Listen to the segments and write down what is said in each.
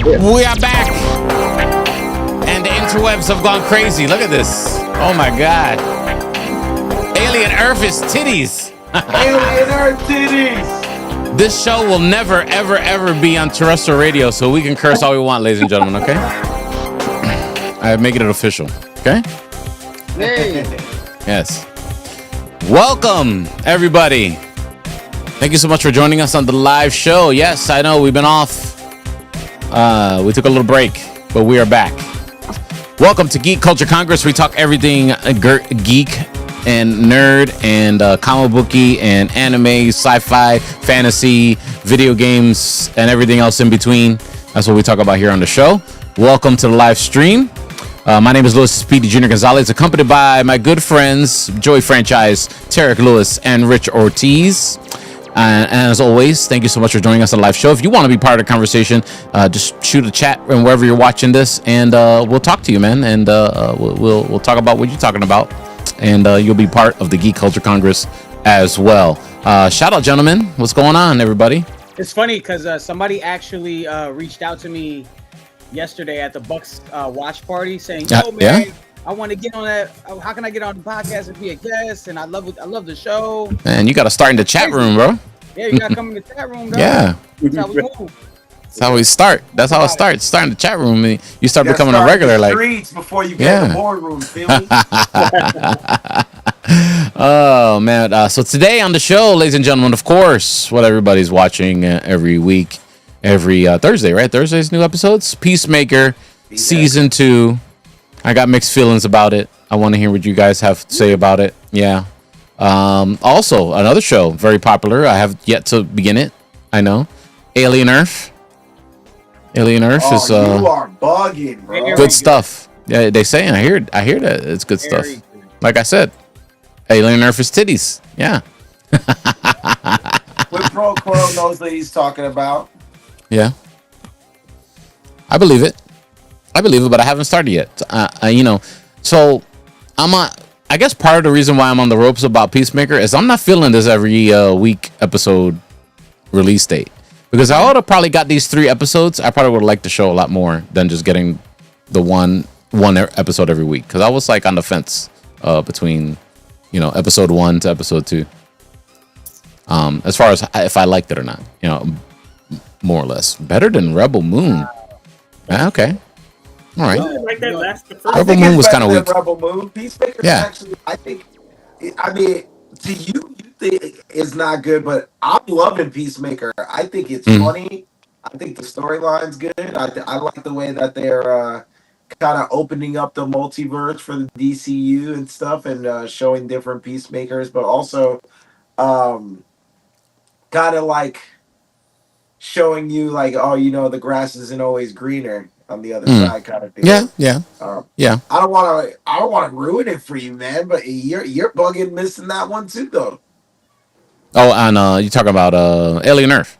We are back. And the interwebs have gone crazy. Look at this. Oh my God. Alien Earth is titties. Alien Earth titties. This show will never, ever, ever be on terrestrial radio, so we can curse all we want, ladies and gentlemen, okay? I make it official, okay? Hey. Yes. Welcome, everybody. Thank you so much for joining us on the live show. Yes, I know we've been off. We took a little break, but we are back. Welcome to Geek Culture Congress. We talk everything geek and nerd and comic booky and anime, sci-fi, fantasy, video games, and everything else in between. That's what we talk about here on the show. Welcome to the live stream. My name is Louis Speedy Jr. Gonzalez, accompanied by my good friends, Joey Franchise, Tarek Lewis, and Rich Ortiz. And as always, thank you so much for joining us on the live show. If you want to be part of the conversation, just shoot a chat and wherever you're watching this, and we'll talk to you, man. And we'll talk about what you're talking about, and you'll be part of the Geek Culture Congress as well. Shout out, gentlemen. What's going on, everybody? It's funny because somebody actually reached out to me yesterday at the Bucks watch party saying, "Yo, man, I want to get on that. How can I get on the podcast and be a guest? And I love the show." Man, you got to start in the chat room, bro. Yeah, you got to come in the chat room, dog. Yeah. That's how we move. That's how we start. That's how it starts. Start in the chat room, and you start becoming a regular. Like streets before you get in the boardroom. Feel me? Oh man! So today on the show, ladies and gentlemen, of course, what everybody's watching every week, every Thursday, right? Thursday's new episodes. Peacemaker, season 2. I got mixed feelings about it. I want to hear what you guys have to say about it. Yeah. Also, another show, very popular. I have yet to begin it. I know. Alien Earth. Alien Earth is you are bugging, bro. good stuff. Yeah, they say. I hear that it's good stuff. Like I said, Alien Earth is titties. Yeah. What Pro Quo knows that he's talking about. Yeah. I believe it, but I haven't started yet. So I guess part of the reason why I'm on the ropes about Peacemaker is I'm not feeling this every week episode release date, because I would have probably got these 3 episodes. I probably would have liked the show a lot more than just getting the one episode every week, because I was like on the fence between episode 1 to episode 2 as far as if I liked it or not, more or less. Better than Rebel Moon. Okay. All right. Like that last, the first Rebel Moon was kind of weak. Rebel Moon. Peacemaker actually, I mean, to you think it's not good, but I'm loving Peacemaker. I think it's funny. I think the storyline's good. I like the way that they're kind of opening up the multiverse for the DCU and stuff, and showing different Peacemakers, but also kind of like showing you like, the grass isn't always greener on the other side, kind of thing. Yeah. I don't want to ruin it for you, man, but you're bugging missing that one too, though. Oh, and you talking about Alien Earth?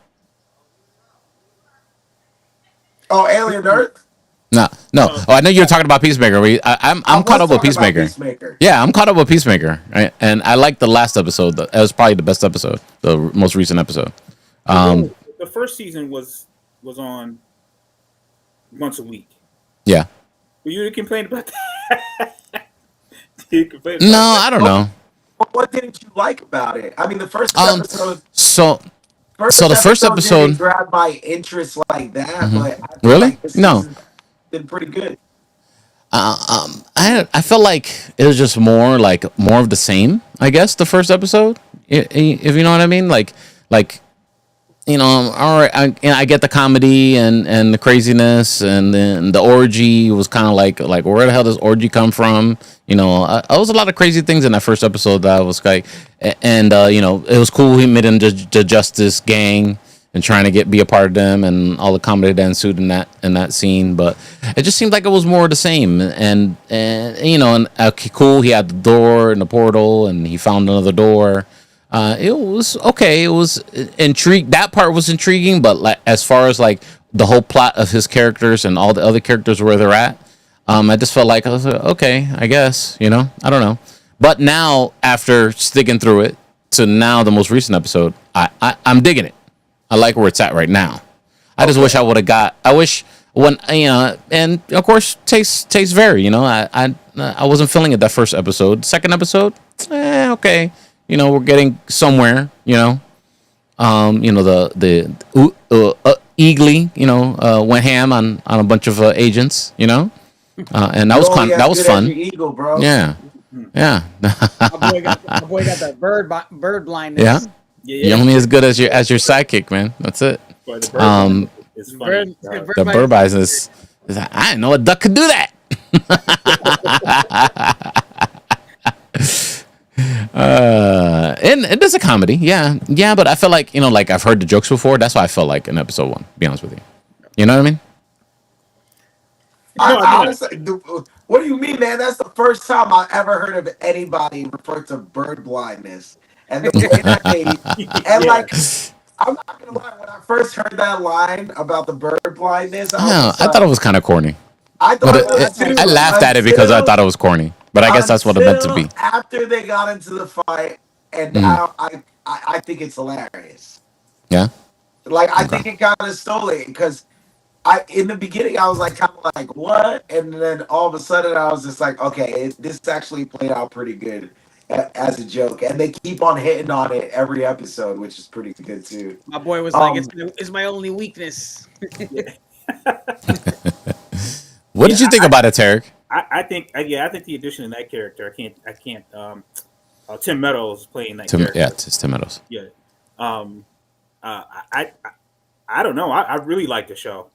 Oh, Alien Earth? No. Oh, I know you're talking about Peacemaker. I'm caught up with Peacemaker. Yeah, I'm caught up with Peacemaker, right? And I like the last episode. That was probably the best episode, the most recent episode. The first season was on once a week. Yeah. But you complained about that. No, I don't know. What didn't you like about it? I mean, the first episode. The first episode didn't grab my interest like that, but I feel really like this no. season's been pretty good. I felt like it was just more of the same. I guess the first episode, if you know what I mean, like. All right, I get the comedy and the craziness, and then the orgy was kind of like where the hell does orgy come from? There was a lot of crazy things in that first episode that I was like, and it was cool. He made him the Justice Gang and trying to be a part of them, and all the comedy that ensued in that scene. But it just seemed like it was more of the same. And cool. He had the door and the portal, and he found another door. It was okay. It was intriguing. That part was intriguing, but like as far as like the whole plot of his characters and all the other characters where they're at, I just felt like I was like, okay, I guess I don't know. But now after sticking through it to now the most recent episode, I'm digging it. I like where it's at right now. I just wish I would have got. I wish when and of course tastes vary. I wasn't feeling it that first episode. Second episode, okay. We're getting somewhere. Eagly, went ham on a bunch of agents. And that You're was only as that was good as your fun. eagle, bro. Yeah, yeah, My boy got the bird yeah. blindness. Yeah, You're only as good as your sidekick, man. That's it. Boy, the bird Um, is funny. the bird eyes is like, I didn't know a duck could do that. And it is a comedy, yeah. But I feel like like I've heard the jokes before. That's why I felt like in episode one. To be honest with you, you know what I mean? I honestly, what do you mean, man? That's the first time I ever heard of anybody refer to bird blindness, and the way that they and Yeah. like, I'm not gonna lie. When I first heard that line about the bird blindness, I was just I thought it like, was kind of corny, I but thought it was too. I laughed at it because I thought it was corny. But I guess that's what it meant to be. After they got into the fight, and Mhm. now I think it's hilarious. Yeah. Like I Okay. think it kind of stole it because I in the beginning I was like kind of like what, and then all of a sudden I was just like, okay, this actually played out pretty good as a joke, and they keep on hitting on it every episode, which is pretty good too. My boy was like, Um, it's my only weakness. What Yeah, did you think about it, Tarek? I think I think the addition of that character, I can't Tim Meadows playing that Yeah, character. it's tomatoes. Yeah. Um uh I don't know. I really like the show.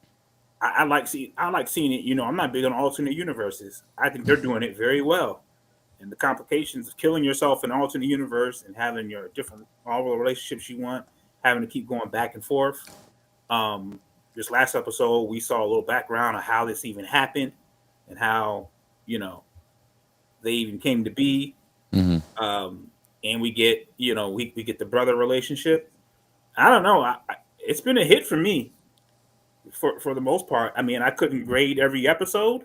I like seeing it, I'm not big on alternate universes. I think they're doing it very well. And the complications of killing yourself in an alternate universe and having your different all the relationships you want, having to keep going back and forth. Um this last episode we saw a little background of how this even happened and how, you know, they even came to be. Hmm. And we get we get the brother relationship. I don't know. It's been a hit for me for the most part. I mean, I couldn't grade every episode,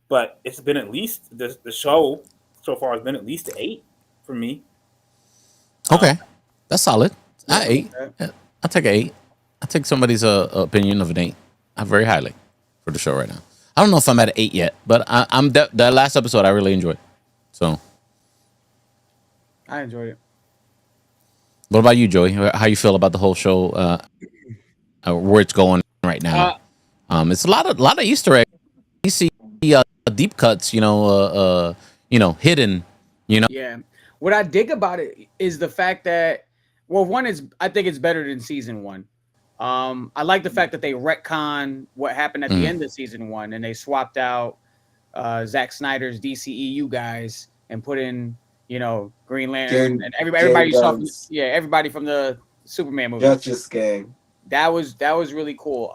but it's been at least the show so far has been at least an 8 for me. Okay, that's solid. I Yeah. eight. Yeah, I'll take an 8. I'll take somebody's opinion of an 8. I'm very highly for the show right now. I don't know if I'm at an 8 yet, but I'm that last episode I really enjoyed. So, I enjoyed it. what about you, Joey? How you feel about the whole show? Where it's going right now? Uh, It's a lot of Easter eggs. You see deep cuts, hidden. yeah. What I dig about it is the fact that, well, one is I think it's better than season one. I like the fact that they retcon what happened at the Mm. end of season one, and they swapped out Zack Snyder's DCEU guys and put in, Green Lantern Jane, and everybody you saw, Guns, everybody from the Superman movies. Justice Gang. That was really cool.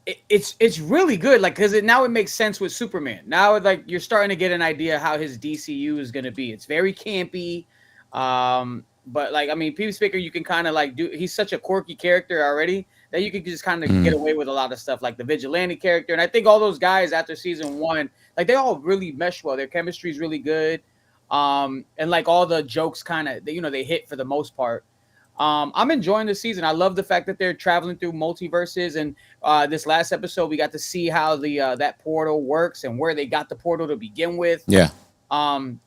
It's really good, like, because now it makes sense with Superman. Now, like, you're starting to get an idea how his DCU is going to be. It's very campy, but like, I mean, Peacemaker, you can kind of like do. He's such a quirky character already that you could just kind of get Mm. away with a lot of stuff, like the vigilante character. And I think all those guys after season one, like, they all really mesh well. Their chemistry is really good, and like all the jokes kind of, they hit for the most part. I'm enjoying the season. I love the fact that they're traveling through multiverses, and this last episode we got to see how the that portal works and where they got the portal to begin with. Yeah. Um,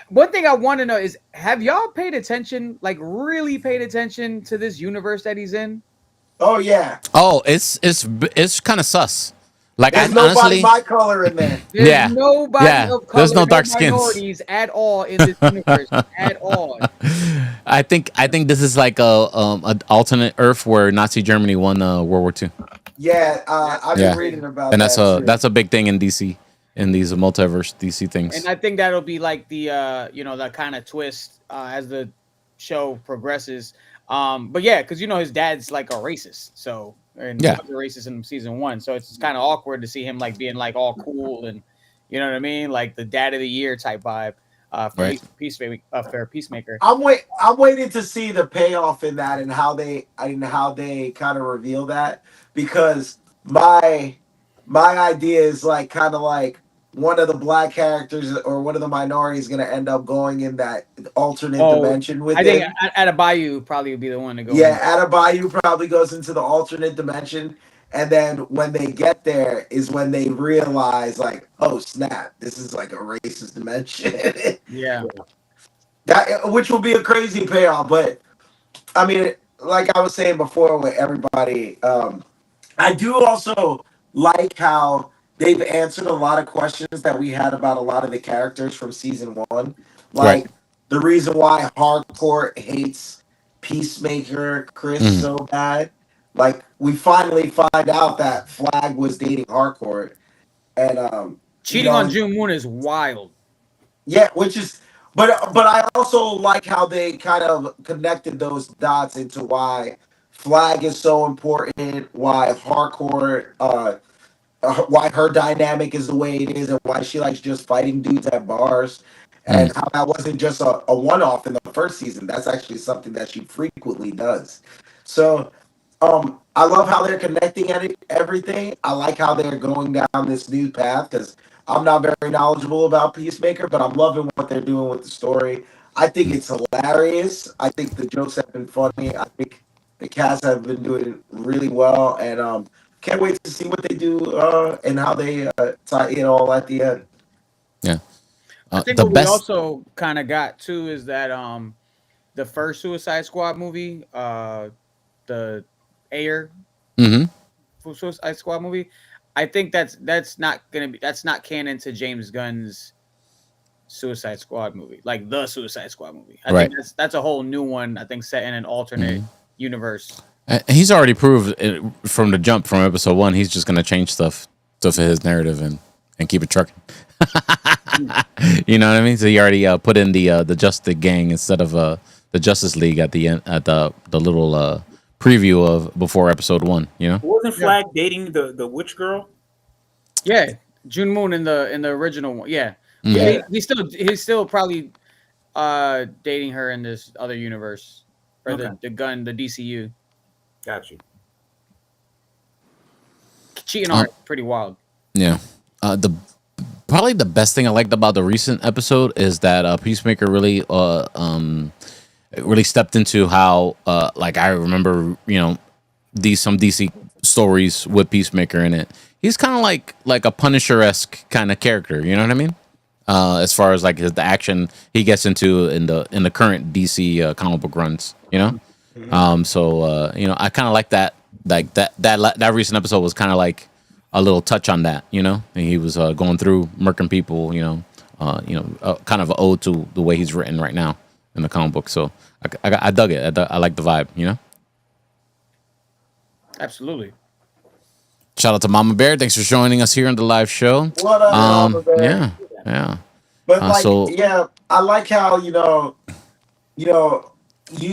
one thing I want to know is, have y'all paid attention, like really paid attention to this universe that he's in? Oh yeah, Oh, it's kind of sus. Like I there's nobody honestly, my color in there. There's yeah, nobody yeah. of color, There's no no dark skins. minorities at all in this universe at all. I think this is like an alternate Earth where Nazi Germany won World War II. Yeah, I've been Yeah, reading about and that's that a too. that's a big thing in DC in these multiverse DC And things. I think that'll be like the the kind of twist as the show progresses. But yeah, because his dad's like a racist, so, and he Yeah, was a racist in season one, so it's kind of awkward to see him like being like all cool and, you know what I mean, like the dad of the year type vibe. For right. Peacemaker. I'm waiting to see the payoff in that and how they kind of reveal that, because my idea is like kind of like one of the black characters or one of the minorities going to end up going in that alternate Oh, dimension with I think him. Adebayo probably would be the one to go in. Yeah, Adebayo probably goes into the alternate dimension. And then when they get there is when they realize, like, oh snap, this is like a racist dimension. Yeah. That which will be a crazy payoff. But I mean, like I was saying before with everybody, I do also like how they've answered a lot of questions that we had about a lot of the characters from season one. Right. Like the reason why Hardcore hates Peacemaker Chris so bad. Like we finally find out that Flag was dating Hardcore, and Cheating on June Moon is wild. yeah, which is, but I also like how they kind of connected those dots into why Flag is so important, why Hardcore, why her dynamic is the way it is, and why she likes just fighting dudes at bars, and how that wasn't just a one off in the first season. That's actually something that she frequently does. So I love how they're connecting everything. I like how they're going down this new path because I'm not very knowledgeable about Peacemaker, but I'm loving what they're doing with the story. I think it's hilarious. I think the jokes have been funny. I think the cast have been doing really well, and can't wait to see what they do and how they tie it all at the end. Yeah. I think what we also kind of got too is that the first Suicide Squad movie, the Air Suicide Squad movie, I think that's not canon to James Gunn's Suicide Squad movie, like the Suicide Squad movie. I think that's a whole new one. I think set in an alternate universe. He's already proved from the jump from episode 1. He's just gonna change stuff for his narrative and keep it trucking. You know what I mean? So he already put in the Justice Gang instead of the Justice League at the end at the little preview of before episode 1. You know, wasn't Flag dating the witch girl? Yeah, June Moon in the original one. Yeah, yeah. He's still probably dating her in this other universe or the DCU. Got you. Cheating on her, pretty wild. Yeah. Probably the best thing I liked about the recent episode is that Peacemaker really stepped into how like I remember, you know, some DC stories with Peacemaker in it. He's kind of like a Punisher-esque kind of character, you know what I mean? As far as like the action he gets into in the current DC comic book runs, you know. So you know, I kind of like that. Like that recent episode was kind of like a little touch on that, you know. And he was going through murking people, you know, kind of an ode to the way he's written right now in the comic book. So I dug it. I like the vibe, you know. Absolutely. Shout out to Mama Bear. Thanks for joining us here on the live show. What up, Mama Bear? Yeah. But I like how you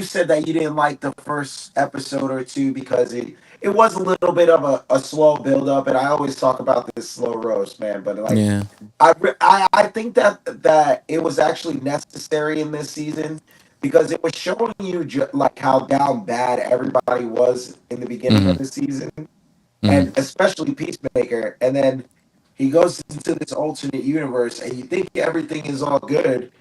said that you didn't like the first episode or two because it was a little bit of a slow build up, and I always talk about this slow roast, man. But like, I think that it was actually necessary in this season because it was showing you like how down bad everybody was in the beginning of the season, and especially Peacemaker, and then he goes into this alternate universe, and you think everything is all good,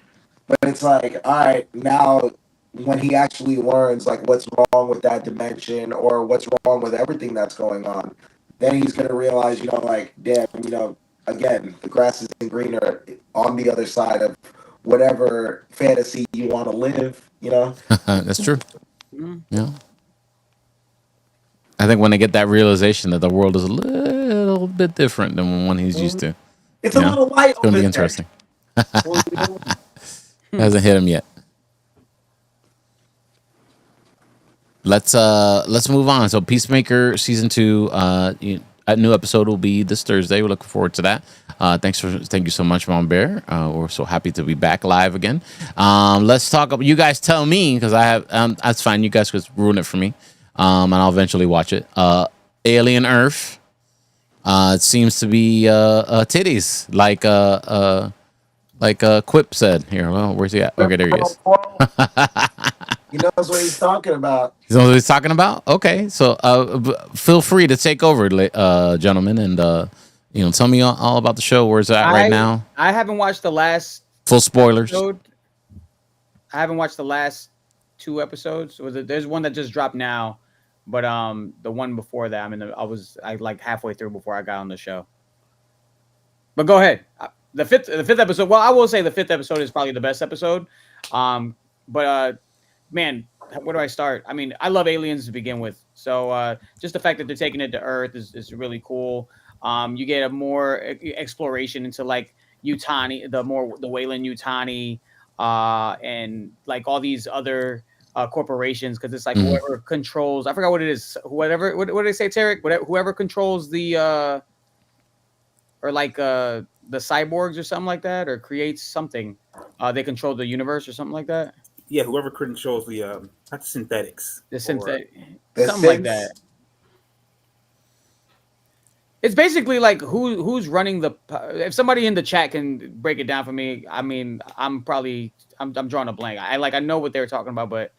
but it's like, all right, now when he actually learns like what's wrong with that dimension or what's wrong with everything that's going on, then he's gonna realize, like, damn, again, the grass isn't greener on the other side of whatever fantasy you want to live. That's true. Yeah. I think when they get that realization that the world is a little bit different than one he's used to, it's a little light. It's gonna be interesting. Hasn't hit him yet. Let's move on. So Peacemaker season 2, a new episode will be this Thursday. We're looking forward to that. Thank you so much, Mom Bear. We're so happy to be back live again. Let's talk about, you guys tell me, because I have that's fine. You guys could ruin it for me. And I'll eventually watch it. Alien Earth. It seems to be titties, like Quip said. Here, well, where's he at? Okay, there he is. He knows what he's talking about. He knows what he's talking about? Okay, so feel free to take over, gentlemen, and Tell me all about the show. Where's it at right I now? I haven't watched the last Full spoilers. episode. I haven't watched the last two episodes. There's one that just dropped now, but the one before that, I like halfway through before I got on the show. But go ahead. The fifth episode. Well, I will say the fifth episode is probably the best episode. But man, where do I start? I mean, I love aliens to begin with, so just the fact that they're taking it to Earth is really cool. You get a more exploration into like Utani, the Wayland Utani, and like all these other corporations, because it's like whoever controls. I forgot what it is. Whatever. What did they say, Tarek? Whoever controls the or like the cyborgs or something like that, or creates something. They control the universe or something like that. Yeah, whoever controls the not the synthetics. The synthetic, The something like synths? that. It's basically like who's running the. If somebody in the chat can break it down for me, I mean, I'm drawing a blank. I know what they're talking about, but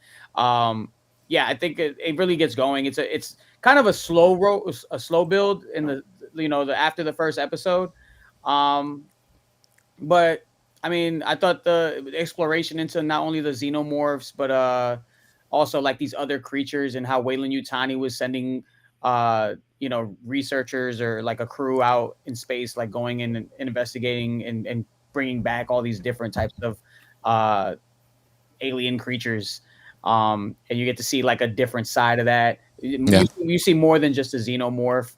yeah, I think it really gets going. It's kind of a slow build in the after the first episode, um, but I mean, I thought the exploration into not only the xenomorphs, but also like these other creatures and how Wayland Utani was sending researchers or like a crew out in space, like going in and investigating and bringing back all these different types of uh alien creatures, and you get to see like a different side of that. You see more than just a xenomorph.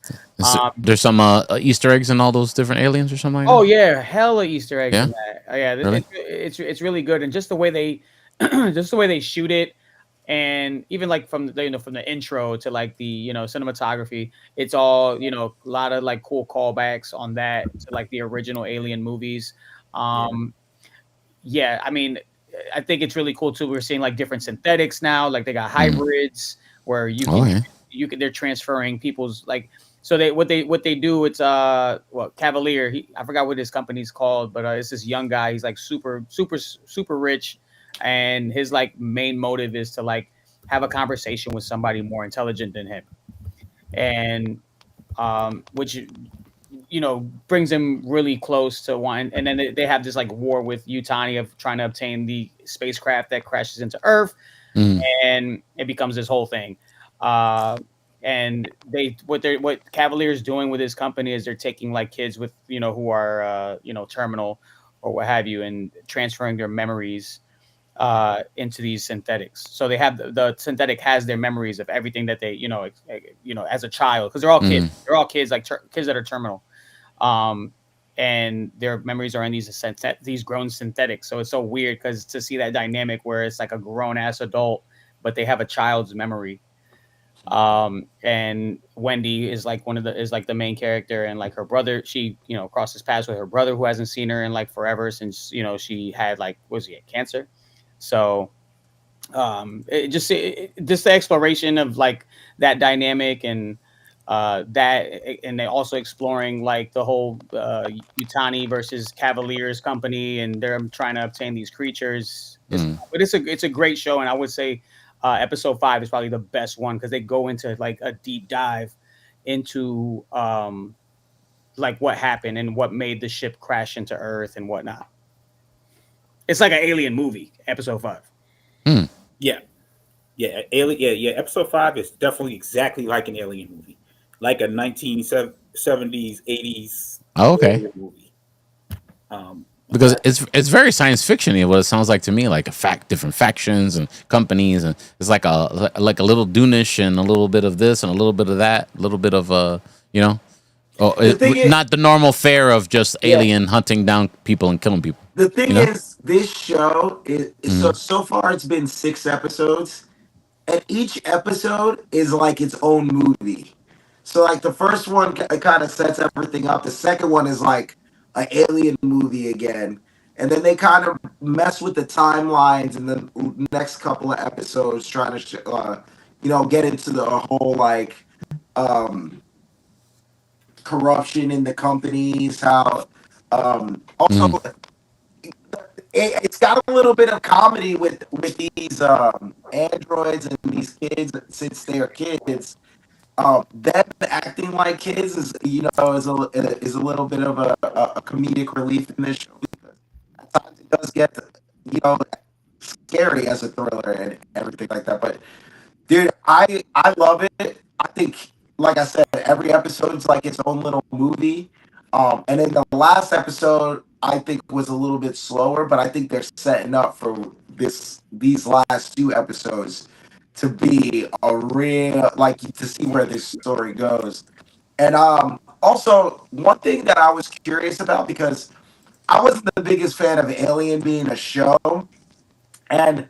There's some Easter eggs and all those different aliens or something like Oh that. yeah, hella Easter eggs Yeah? in that. Yeah, Really? it's really good, and just the way they just the way they shoot it, and even like from from the intro to like the cinematography, it's all a lot of like cool callbacks on that to like the original Alien movies. Yeah. Yeah, I mean, I think it's really cool too. We're seeing like different synthetics now, like they got hybrids where Oh yeah. they're transferring people's like. So what they do, it's Cavalier, I forgot what his company's called, but it's this young guy. He's like super rich, and his like main motive is to like have a conversation with somebody more intelligent than him, and which brings him really close to one. And then they have this like war with Utani of trying to obtain the spacecraft that crashes into Earth, and it becomes this whole thing. And what Cavalier's doing with his company is they're taking like kids with who are terminal or what have you, and transferring their memories into these synthetics. So they have the synthetic has their memories of everything that they as a child, because they're all kids. They're all kids, like kids that are terminal, and their memories are in these grown synthetics. So it's so weird because to see that dynamic where it's like a grown ass adult, but they have a child's memory. And Wendy is like the main character, and like her brother, she crosses paths with her brother who hasn't seen her in like forever since she had like cancer. So just the exploration of like that dynamic, and and they also exploring like the whole Utani versus Cavaliers company, and they're trying to obtain these creatures. But it's a great show, and I would say episode 5 is probably the best one because they go into like a deep dive into like what happened and what made the ship crash into Earth and whatnot. It's like an alien movie, episode 5. Yeah. Alien. Yeah. Episode 5 is definitely exactly like an alien movie, like a 1970s, 80s Oh, okay. alien movie. Because it's very science fiction. What it sounds like to me, like different factions and companies, and it's like a little Dunish and a little bit of this and a little bit of that, a little bit of not the normal fare of just alien hunting down people and killing people. The thing is, this show is so far it's been 6 episodes, and each episode is like its own movie. So like the first one kind of sets everything up. The second one is like an alien movie again, and then they kind of mess with the timelines in the next couple of episodes, trying to get into the whole like corruption in the companies. How also it's got a little bit of comedy with these androids and these kids since they're kids. them acting like kids is is a little bit of a comedic relief in this show because at times it does get you know scary as a thriller and everything like that. But dude, I love it. I think, like I said, every episode's like its own little movie. And then the last episode, I think, was a little bit slower, but I think they're setting up for these last two episodes to be a real like to see where this story goes. And also one thing that I was curious about because I wasn't the biggest fan of Alien being a show, and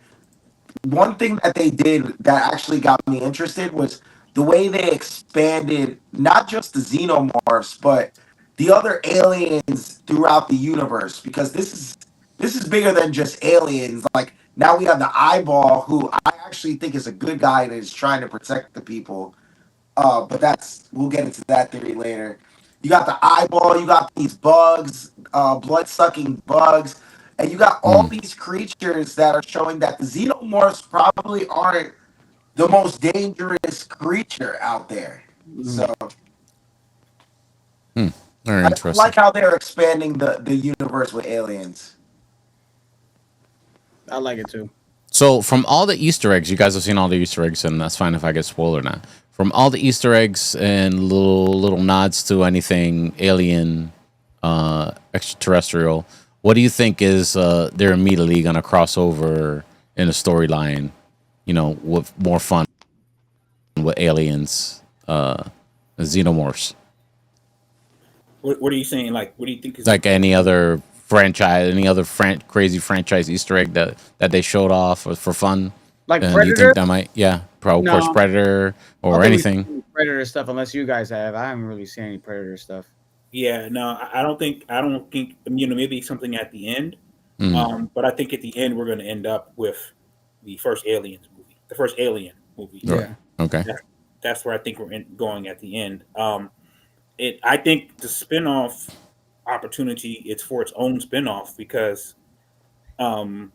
one thing that they did that actually got me interested was the way they expanded not just the xenomorphs but the other aliens throughout the universe because this is bigger than just aliens. Like now we have the eyeball, who I actually think is a good guy that is trying to protect the people. But that's we'll get into that theory later. You got the eyeball, you got these bugs, blood sucking bugs, and you got all these creatures that are showing that the xenomorphs probably aren't the most dangerous creature out there. So Very I interesting. like how they're expanding the universe with aliens. I like it too. So, from all the Easter eggs, you guys have seen all the Easter eggs, and that's fine if I get spoiled or not. From all the Easter eggs and little nods to anything alien, extraterrestrial, what do you think is they're immediately going to cross over in a storyline? You know, with more fun with aliens, xenomorphs, What are you saying? Like, what do you think is like any other franchise, any other crazy franchise Easter egg that they showed off for fun. Like Do you think Predator? that might, yeah, of course, No, Predator I don't or think we've seen anything? any Predator stuff unless you guys have. I haven't really seen any Predator stuff. Yeah, no, I don't think maybe something at the end. Mm, But I think at the end we're going to end up with the first Aliens movie, the first Alien movie. right. Yeah. Okay. That's, that's where I think going at the end. I think the spinoff opportunity it's for its own spinoff because um,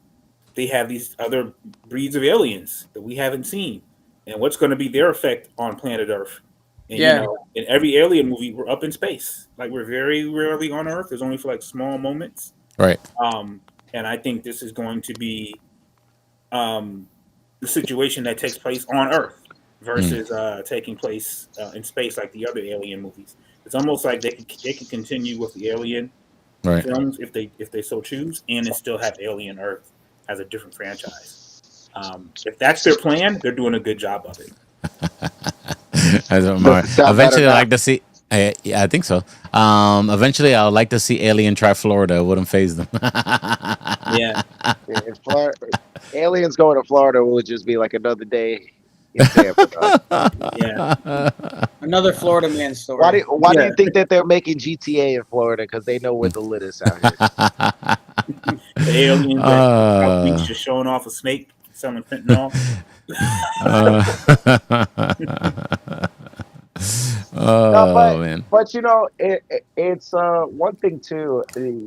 they have these other breeds of aliens that we haven't seen, and what's going to be their effect on planet Earth. And Yeah. in every alien movie, we're up in space. Like we're very rarely on Earth. There's only for like small moments. Right. Um, and I think this is going to be um, the situation that takes place on Earth Mm, versus taking place in space like the other alien movies. It's almost like they can continue with the alien right. films if they so choose, and then still have Alien Earth as a different franchise. If that's their plan, they're doing a good job of it. I don't Does know. it sound better Eventually, I now? like to see. Yeah, I think so. Eventually, I would like to see Alien try Florida. It wouldn't phase them. Yeah, If Florida, aliens going to Florida will just be like another day in Tampa. Dog. yeah, Another Florida man Why do story. why do yeah. you think that they're making GTA in Florida? Because they know we're the littest out here. The aliens at South Beach uh, just showing off a snake selling fentanyl. No, oh man. but it's one thing too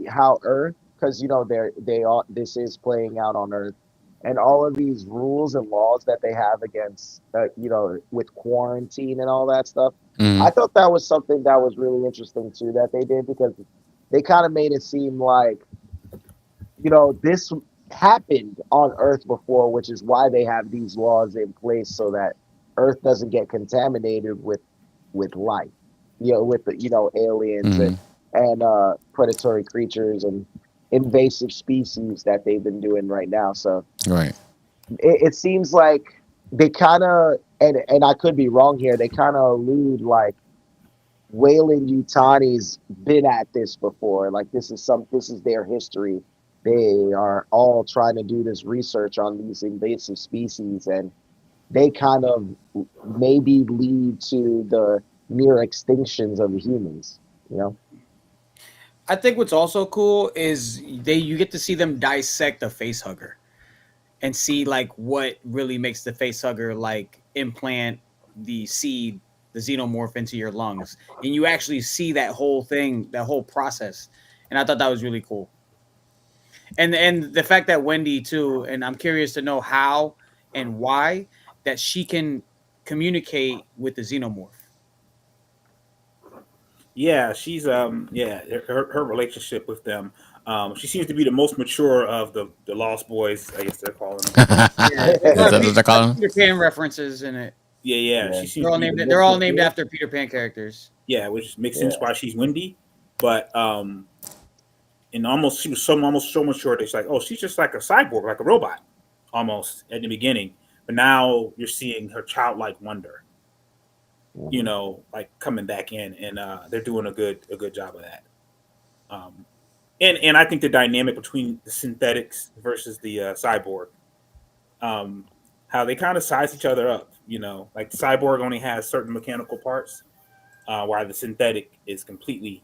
how Earth, because they all this is playing out on Earth, and all of these rules and laws that they have against with quarantine and all that stuff. I Mm, thought that was something that was really interesting too that they did, because they kind of made it seem like this happened on Earth before, which is why they have these laws in place so that Earth doesn't get contaminated with life, with the aliens mm, and predatory creatures and invasive species that they've been doing right now. So right. it seems like they kind of, and I could be wrong here, they kind of allude like Wayland Utani's been at this before. Like this is their history. They are all trying to do this research on these invasive species, and they kind of maybe lead to the near extinctions of the humans. You know? I think what's also cool is you get to see them dissect a face hugger and see like what really makes the face hugger like implant the seed, the xenomorph into your lungs, and you actually see that whole thing, that whole process, and I thought that was really cool. And the fact that Wendy too, and I'm curious to know how and why that she can communicate with the xenomorph. Yeah, she's her relationship with them. She seems to be the most mature of the Lost Boys, I guess they're calling them. Yeah, Is that what they're calling? Peter Pan references in it. Yeah. She seems They're all named after Peter Pan characters. Yeah, which makes sense why she's Wendy. But and she was almost so mature that she's like, oh, she's just like a cyborg, like a robot, almost at the beginning. But now you're seeing her childlike wonder, like coming back in, and they're doing a good job of that. And I think the dynamic between the synthetics versus the cyborg, how they kind of size each other up. Like the cyborg only has certain mechanical parts, while the synthetic is completely,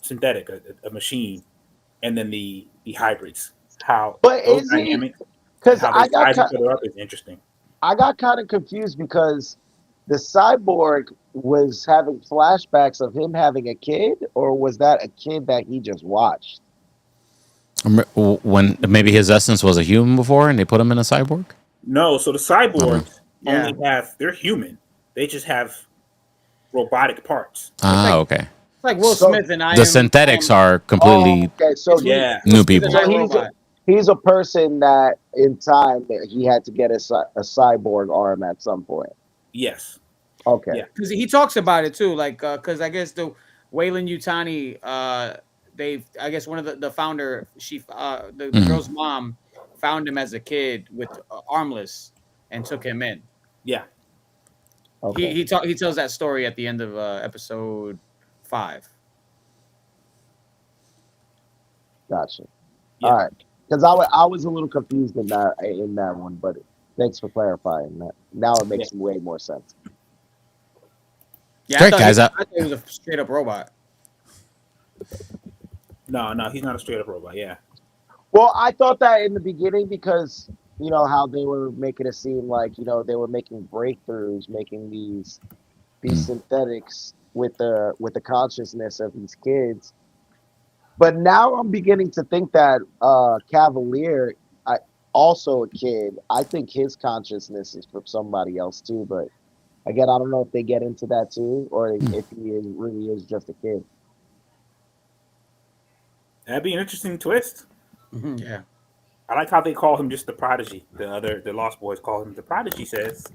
synthetic, a machine, and then the hybrids. How But those is dynamics, because how they size each other up is interesting. I got kind of confused because the cyborg was having flashbacks of him having a kid, or was that a kid that he just watched? When maybe his essence was a human before, and they put him in a cyborg. No, so the cyborgs Yeah. only they're human. They just have robotic parts. Okay. It's like Will Smith and I. The synthetics are completely okay, so Yeah. new people. So he's a person that in time that he had to get a cyborg arm at some point. Yes. Okay. Yeah. Because he talks about it too, like because I guess the Wayland Yutani, I guess one of the founder, the girl's mom found him as a kid with armless and took him in. Yeah. Okay. He tells that story at the end of episode 5. Gotcha. Yeah. All right. Because I was a little confused in that one, but thanks for clarifying that. Now it makes way more sense. Yeah, Great, guys. I thought he was a straight up robot. No, he's not a straight up robot. Yeah. Well, I thought that in the beginning because how they were making it seem like they were making breakthroughs, making these synthetics with the consciousness of these kids. But now I'm beginning to think that Cavalier, also a kid, I think his consciousness is from somebody else too. But again, I don't know if they get into that too, or if he really is just a kid. That'd be an interesting twist. Yeah. I like how they call him just the prodigy. The Lost Boys call him the prodigy. Says.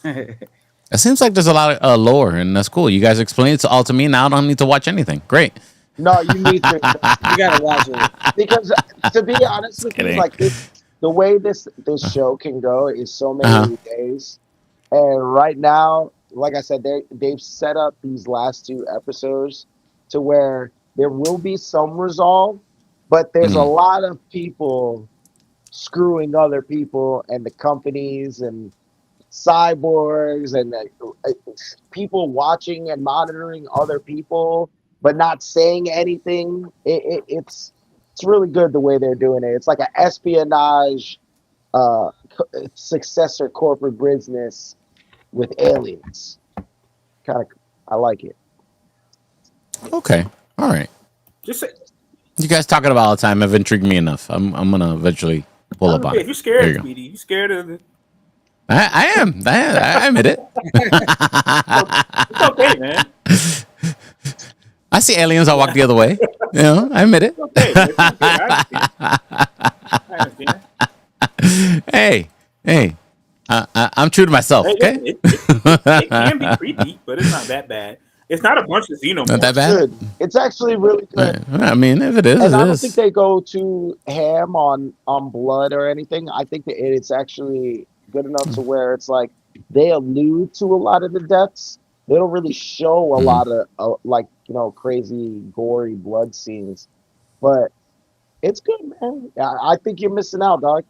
It seems like there's a lot of lore, and that's cool. You guys explained it all to me. Now I don't need to watch anything. Great. No, you need to. You gotta watch it Because to be honest with you, like the way this show can go is so many days, and right now, like I said, they've set up these last 2 episodes to where there will be some resolve, but there's a lot of people screwing other people and the companies and cyborgs and people watching and monitoring other people but not saying anything. It's really good the way they're doing it. It's like an espionage successor corporate business with aliens. I like it. Okay. All right. Just say, You guys talking about all the time have intrigued me enough. I'm gonna eventually pull up on if it. you're scared, There you go. Speedy, you scared of the. I am. I admit it. It's okay, man. I see aliens. I walk the other way. I admit it. It's okay. I understand. Hey. I'm true to myself. Okay. It can be creepy, but it's not that bad. It's not a bunch of xenomorphs. Not that bad. Good. It's actually really good. I mean, if it is, And it I don't is. think they go too ham on blood or anything. I think that it's actually good enough to where it's like they allude to a lot of the deaths. They don't really show a lot of crazy gory blood scenes, but it's good, man. I think you're missing out, dog.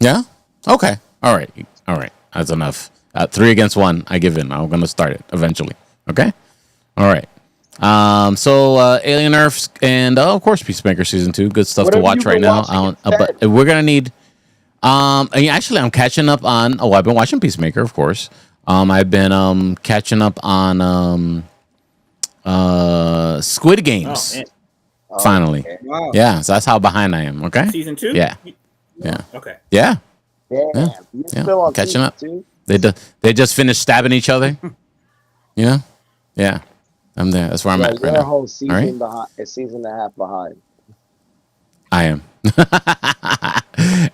Yeah. Okay. All right. That's enough. 3 against 1. I give in. I'm gonna start it eventually. Okay. All right. So Alien Earth and of course Peacemaker season 2. Good stuff to watch right now. But we're gonna need. Actually, I'm catching up on. Oh, I've been watching Peacemaker, of course. I've been catching up on Squid Games. Finally. Okay. Wow. Yeah. So that's how behind I am. Okay. Season 2? Yeah. Okay. Yeah. Damn, you're still on catching season up. 2? They just finished stabbing each other. You know? Yeah. I'm there. That's where I'm at You're right a now. whole season All right? behind, a season and a half behind. I am.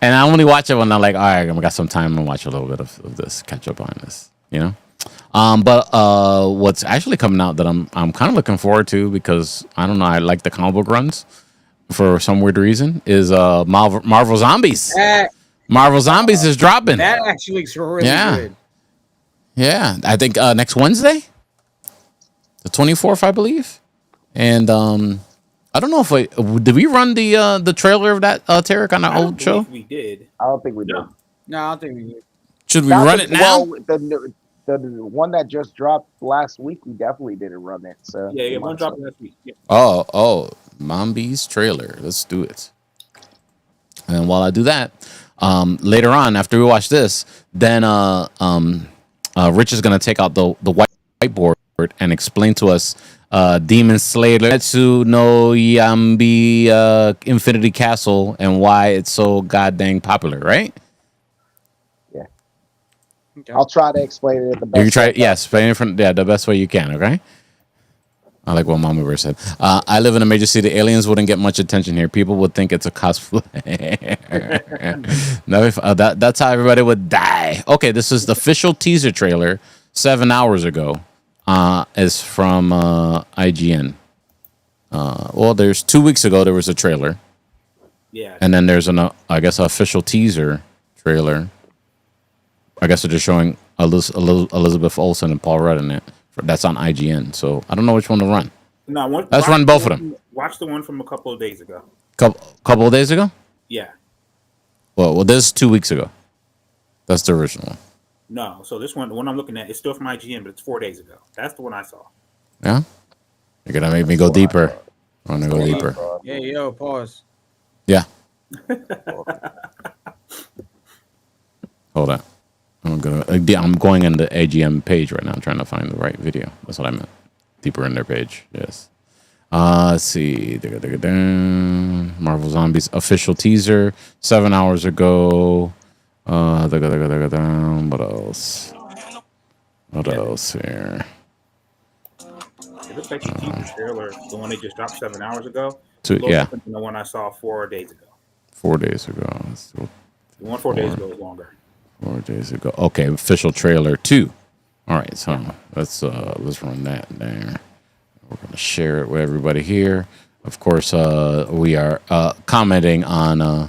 And I only watch it when I'm like, all right, I got some time to watch a little bit of this, catch up on this, you know? But what's actually coming out that I'm kind of looking forward to, because I don't know, I like the comic book runs for some weird reason, is Marvel Zombies. Marvel Zombies is dropping. That actually looks really good. Yeah, I think next Wednesday, the 24th, I believe. And I don't know if did we run the trailer of that, Tarek, on our old show? We did. I don't think we did. No, I don't think we did. Should we run it now? Well, the one that just dropped last week, we definitely didn't run it. So Yeah, one dropped last week. Yeah. Oh, Mambi's trailer. Let's do it. And while I do that, later on, after we watch this, then Rich is gonna take out the whiteboard and explain to us Demon Slayer Netsu no Yambi Infinity Castle and why it's so goddamn popular, right? Yeah. Okay. I'll try to explain it the best. You can try, yes, explain it from the best way you can. Okay. I like what Mama Bear said. I live in a major city. Aliens wouldn't get much attention here. People would think it's a cosplay. That's how everybody would die. Okay, this is the official teaser trailer 7 hours ago. Is from IGN. Well, there's 2 weeks ago there was a trailer. Yeah. And then there's an official teaser trailer. I guess they're just showing Elizabeth Olsen and Paul Rudd in it. That's on IGN. So I don't know which one to run. No, let's run both of them. Watch the one from a couple of days ago. Couple of days ago? Yeah. Well, this is 2 weeks ago. That's the original one. No, so this one, the one I'm looking at, is still from IGN, but it's 4 days ago. That's the one I saw. Yeah? You're going to make me go deeper. I want to go deeper. Yeah, yo, pause. Yeah. Hold on. I'm going on the AGM page right now. I'm trying to find the right video. That's what I meant. Deeper in their page. Yes. Let's see. Marvel Zombies official teaser 7 hours ago. What else? What else here? It looks like the trailer, the one they just dropped 7 hours ago. Yeah. The one I saw 4 days ago. 4 days ago. The one 4 days ago is longer. 4 days ago. Okay, official trailer 2. All right, so let's run that there. We're gonna share it with everybody here. Of course, we are commenting on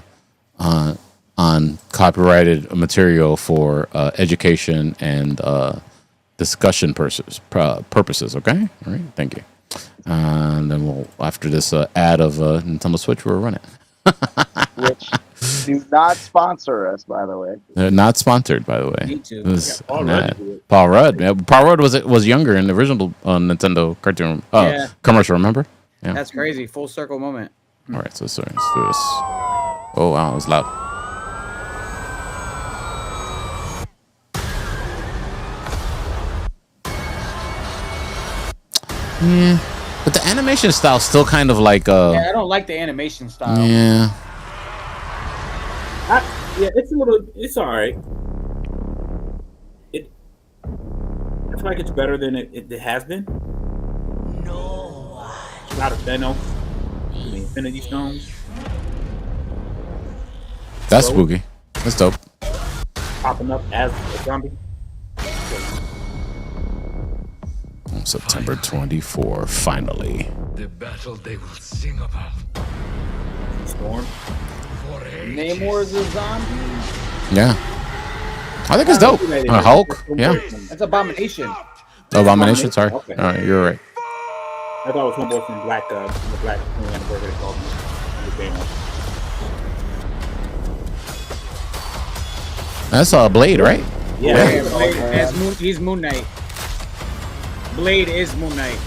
copyrighted material for education and discussion purposes. Okay, all right, thank you. And then we'll, after this ad of Nintendo Switch, we'll run it. Which do not sponsor us, by the way. They're not sponsored, by the way. Me too. Paul Rudd. Yeah, Paul Rudd was younger in the original Nintendo cartoon commercial. Remember? Yeah. That's crazy. Full circle moment. All right, so let's do this. Oh wow, it was loud. Yeah, but the animation style is still kind of like yeah, I don't like the animation style. Yeah. It's a little. It's all right. I feel like it's better than it has been. No. A lot of Thanos, the Infinity Stones. That's spooky. That's dope. Popping up as a zombie. On September 24, finally. The battle they will sing about. Storm. Namor's a zombie. Yeah. I think it's dope. Hulk. Yeah. That's Abomination. Abomination. Sorry. Okay. All right, you're right. I thought it was one boy from Black. The Black. Whatever they called him. That's Blade, right? Yeah. Blade. He's Moon Knight. Blade is Moon Knight.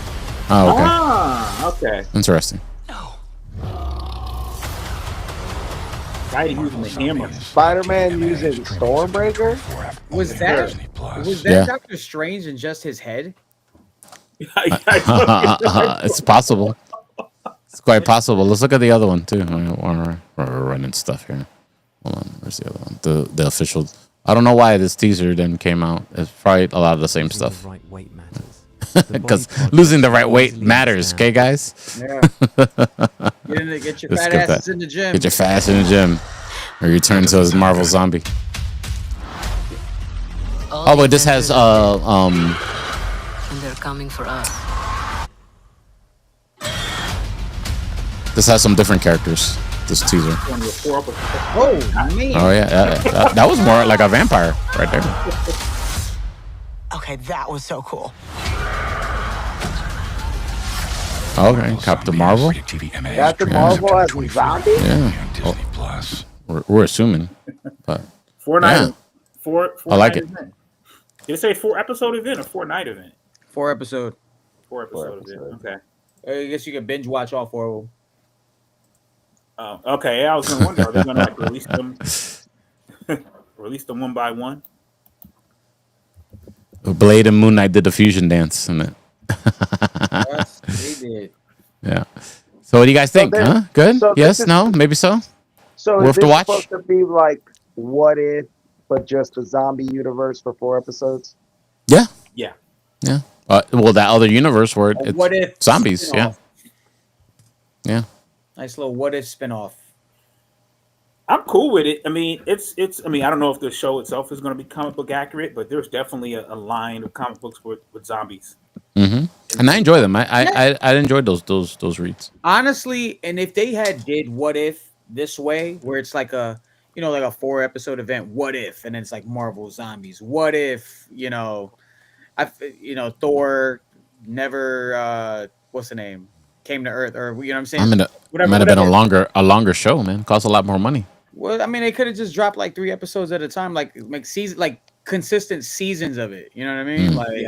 Oh, okay. Okay. Interesting. Fighting using the hammer. Spider-Man using Stormbreaker? Was that Doctor Strange in just his head? It's possible. It's quite possible. Let's look at the other one too. We're running stuff here. Hold on, where's the other one? The official. I don't know why this teaser then came out. It's probably a lot of the same stuff. The right weight matters. Because losing the right weight matters, okay, guys? Yeah. Get your Let's fat skip asses that. in the gym. Get your fast in the gym, or you turn into a Marvel zombie. Oh, but this has And they're coming for us. this has some different characters. This teaser. Oh man. Oh yeah, that was more like a vampire right there. Okay, that was so cool. Okay, Captain Marvel. Captain Marvel as a zombie? Yeah. We're assuming, but Four-night. Yeah. Four I like it. event. Did it say 4-episode event or 4-night event? 4-episode. 4-episode event. Okay. I guess you can binge watch all 4 of them. Oh, okay. Yeah, I was gonna wonder, are they gonna like release them one by one? Blade and Moon Knight did the fusion dance in it. Yes, they did. Yeah. So what do you guys think? then- Huh? Good? so Yes? this is- No? Maybe so? So Worth is to this watch? supposed to be like What If, but just a zombie universe for 4 episodes? Yeah. Yeah. Yeah. Well, that other universe where it's What if zombies. Yeah. spin-off. Yeah. Nice little what if spinoff. I'm cool with it. I mean, it's. I mean, I don't know if the show itself is going to be comic book accurate, but there's definitely a line of comic books with zombies. Mm-hmm. And I enjoy them. I enjoyed those reads. Honestly, and if they had did what if this way, where it's like a like a 4-episode event, what if, and then it's like Marvel zombies. What if Thor never what's the name came to Earth, or what I'm saying? I mean, it might have been a longer show, man. Cost a lot more money. Well, I mean, they could have just dropped like 3 episodes at a time, like consistent seasons of it. You know what I mean? Like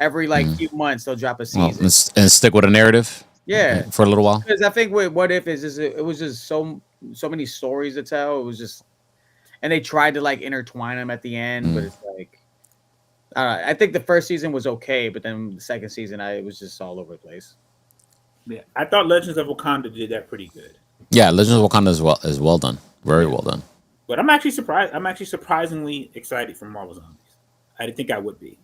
every few months they'll drop a Well, season. and stick with a narrative. Yeah, For a little while. because I think with what if is just it was just so many stories to tell. It was just, and they tried to like intertwine them at the end, but it's like I think the first season was okay, but then the second season it was just all over the place. Yeah, I thought Legends of Wakanda did that pretty good. Yeah, Legends of Wakanda is well done. Very well done. But I'm actually surprised. I'm actually surprisingly excited for Marvel Zombies. I didn't think I would be.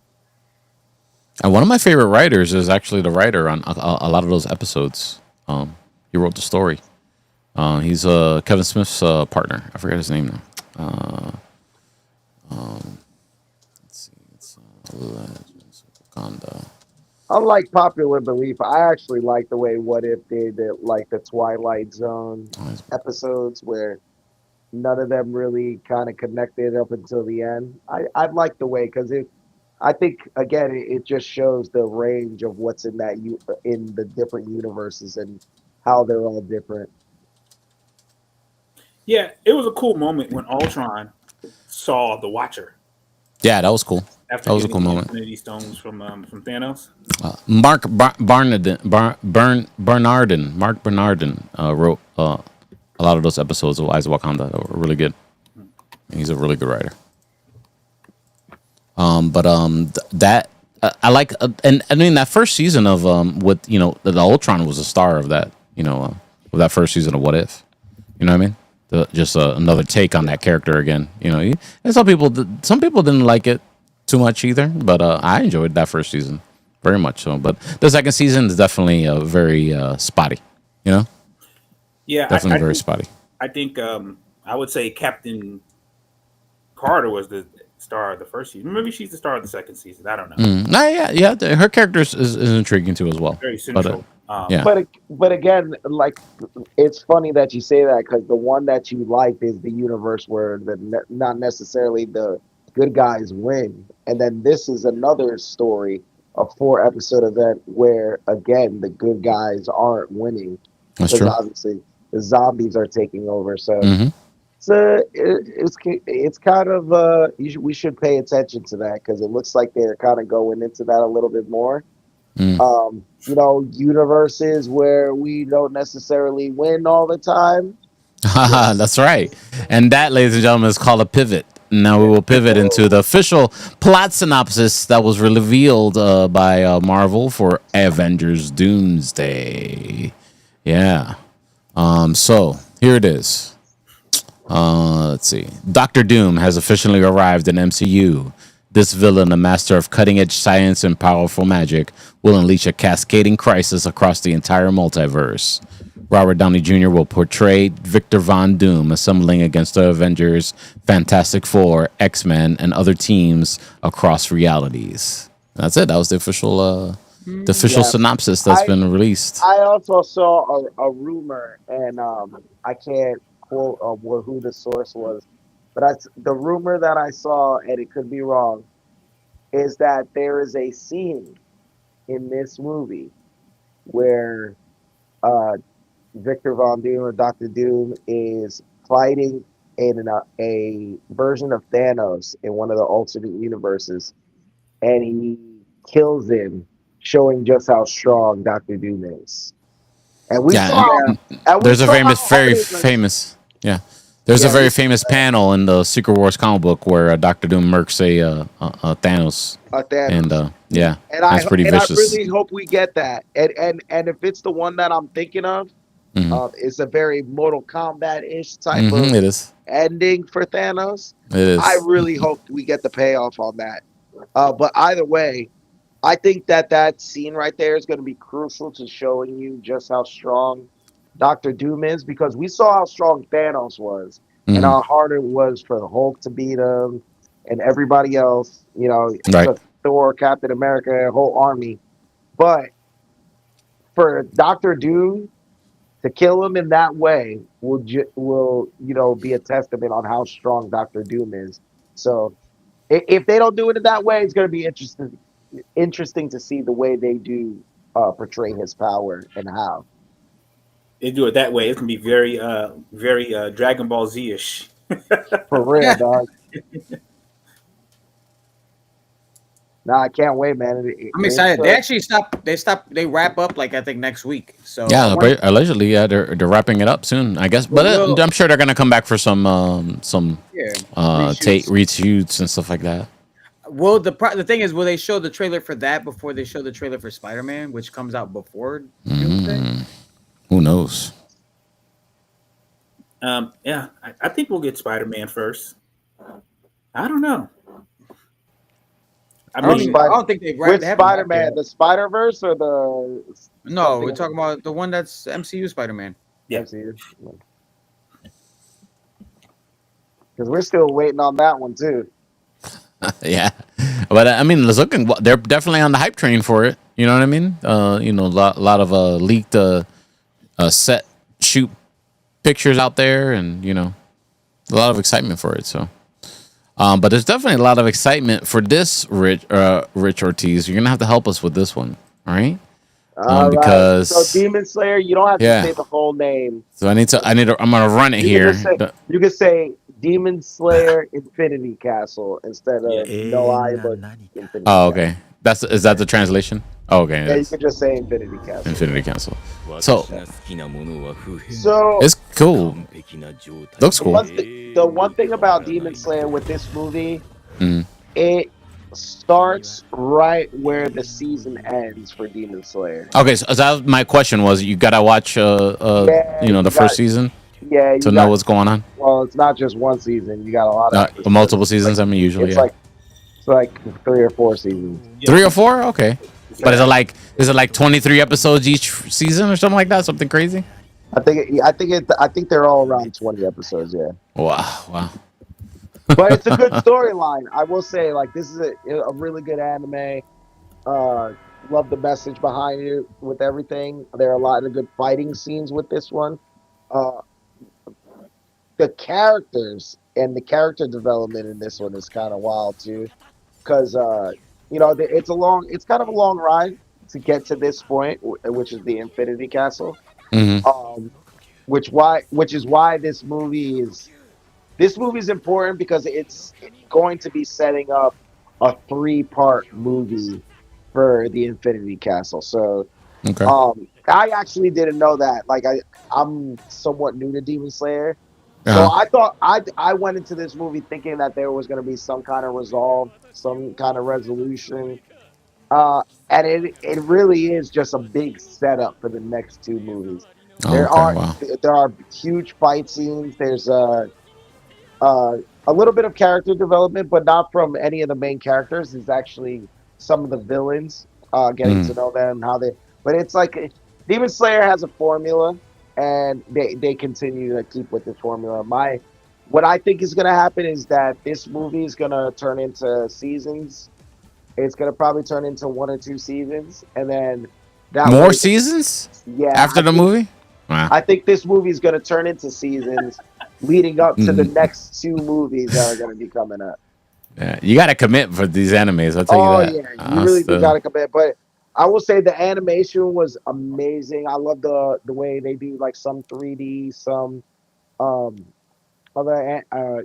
And one of my favorite writers is actually the writer on a lot of those episodes. He wrote the story. He's Kevin Smith's partner. I forget his name now. Let's see. It's Legends of Wakanda. Unlike popular belief, I actually like the way What If did it, like the Twilight Zone episodes where none of them really kind of connected up until the end. I like the way, because I think again it just shows the range of what's in in the different universes and how they're all different. Yeah, it was a cool moment when Ultron saw the Watcher. Yeah, that was cool. After That was a getting cool the moment. Infinity Stones from Thanos. Mark Bernardin wrote a lot of those episodes of Eyes of Wakanda that were really good. He's a really good writer. That I like, and I mean that first season of with the Ultron was a star of that of that first season of What If, you know what I mean? Just another take on that character again. And some people didn't like it too much either, but I enjoyed that first season very much so. But the second season is definitely very spotty. Yeah, Definitely very spotty. I think I would say Captain Carter was the star of the first season. Maybe she's the star of the second season. I don't know. Yeah. Her character is intriguing too as well. Very central. Yeah. But again, like it's funny that you say that, because the one that you liked is the universe where not necessarily the good guys win, and then this is another story, a 4-episode event where again the good guys aren't winning. That's because true. obviously the zombies are taking over. So Mhm. it's kind of we should pay attention to that, because it looks like they're kind of going into that a little bit more. Universes where we don't necessarily win all the time. That's right. And that, ladies and gentlemen, is called a pivot. Now we will pivot into the official plot synopsis that was revealed by Marvel for Avengers Doomsday. Yeah. So here it is. Let's see. Doctor Doom has officially arrived in MCU. This villain, a master of cutting edge science and powerful magic, will unleash a cascading crisis across the entire multiverse. Robert Downey Jr. will portray Victor Von Doom assembling against the Avengers, Fantastic Four, X-Men, and other teams across realities. That's it. That was the official Yeah, synopsis that's I been released. I also saw a rumor, and I can't quote who the source was, but the rumor that I saw, and it could be wrong, is that there is a scene in this movie where uh, Victor Von Doom or Doctor Doom is fighting in a version of Thanos in one of the alternate universes, and he kills him, showing just how strong Doctor Doom is. And we Yeah, saw, and we there's a saw famous, how very hard it was. famous. Yeah, there's a Yeah, very famous panel in the Secret Wars comic book where Doctor Doom murks a Thanos, and Thanos. yeah, And that's pretty I vicious. really hope we get that. And if it's the one that I'm thinking of, Hmm. it's a very Mortal Kombat ish type It of is. ending for Thanos. It I is. really hope we get the payoff on that. But either way, I think that scene right there is going to be crucial to showing you just how strong Doctor Doom is, because we saw how strong Thanos was and Hmm. how hard it was for the Hulk to beat him and everybody else. It Right. took Thor, Captain America, a whole army. But for Doctor Doom to kill him in that way will be a testament on how strong Doctor Doom is. So if they don't do it in that way, it's going to be interesting to see the way they do portray his power and how. They do it that way. It's gonna be very Dragon Ball Z ish. For real, dog. Nah, I can't wait, man. I'm excited. They wrap up like I think next week. So I Yeah, want. but allegedly, yeah, they're wrapping it up soon, I guess. But Will I'm sure they're gonna come back for some yeah take reshoots. reshoots and stuff like that. Will the thing is, will they show the trailer for that before they show the trailer for Spider-Man, which comes out before Doomsday? Who knows? Yeah, I think we'll get Spider Man first. I don't know. I Which mean, I Spider? don't think Which they haven't wrapped it Spider-Man? up. The Spider-Verse or the No, something we're else? talking about the one that's MCU Spider-Man. yeah, MCU? Because we're still waiting on that one too. Yeah, but I mean, it's looking. They're definitely on the hype train for it. You know what I mean? Lot of leaked set shoot pictures out there, and a lot of excitement for it. So, but there's definitely a lot of excitement for this, Rich Ortiz. You're gonna have to help us with this one, all right? All right. So Because Demon Slayer, you don't have to yeah, say the whole name. so I'm gonna run it You can just here. say you can say Demon Slayer Infinity Castle instead yeah. of No I but Infinity Oh, Castle. okay. Is that the translation? Oh, okay, Yeah, you that's can just say Infinity Castle. Infinity Council. So So it's cool. Looks the cool. the one thing about Demon Slayer with this movie, Mhm. it starts right where the season ends for Demon Slayer. Okay, so that my question was, you gotta watch Yeah, the you got first season yeah, to you know got what's going on. well, it's not just one season. You got a lot of episodes. Multiple seasons. I mean, usually, It's yeah. like it's like 3 or 4 seasons. Three or four. Okay, but is it like 23 episodes each season or something like that? Something crazy? I think they're all around 20 episodes, yeah. Wow, wow. But it's a good storyline. I will say, like, this is a really good anime. Uh, love the message behind it with everything. There are a lot of good fighting scenes with this one. Uh, the characters and the character development in this one is kind of wild too, because it's kind of a long ride to get to this point, which is the Infinity Castle. Hmm. Um, which is why this movie is important, because it's going to be setting up a 3-part movie for the Infinity Castle. So Okay. I actually didn't know that. Like I'm somewhat new to Demon Slayer. So Uh-huh. I thought I went into this movie thinking that there was going to be some kind of resolve, some kind of resolution. And it really is just a big setup for the next two movies. Oh, There okay. are Wow. there are huge fight scenes. There's A little bit of character development, but not from any of the main characters. It's actually some of the villains, getting to know them, how they. But it's like Demon Slayer has a formula, and they continue to keep with this formula. What I think is going to happen is that this movie is going to turn into seasons. It's going to probably turn into 1 or 2 seasons, and then that More way, seasons yeah, after the movie? Wow. I think this movie is going to turn into seasons leading up to the next 2 movies that are going to be coming up. Yeah, you got to commit for these animes. I'll tell Oh you that. yeah, you really do got to commit. But I will say the animation was amazing. I love the way they do like some 3D, some um other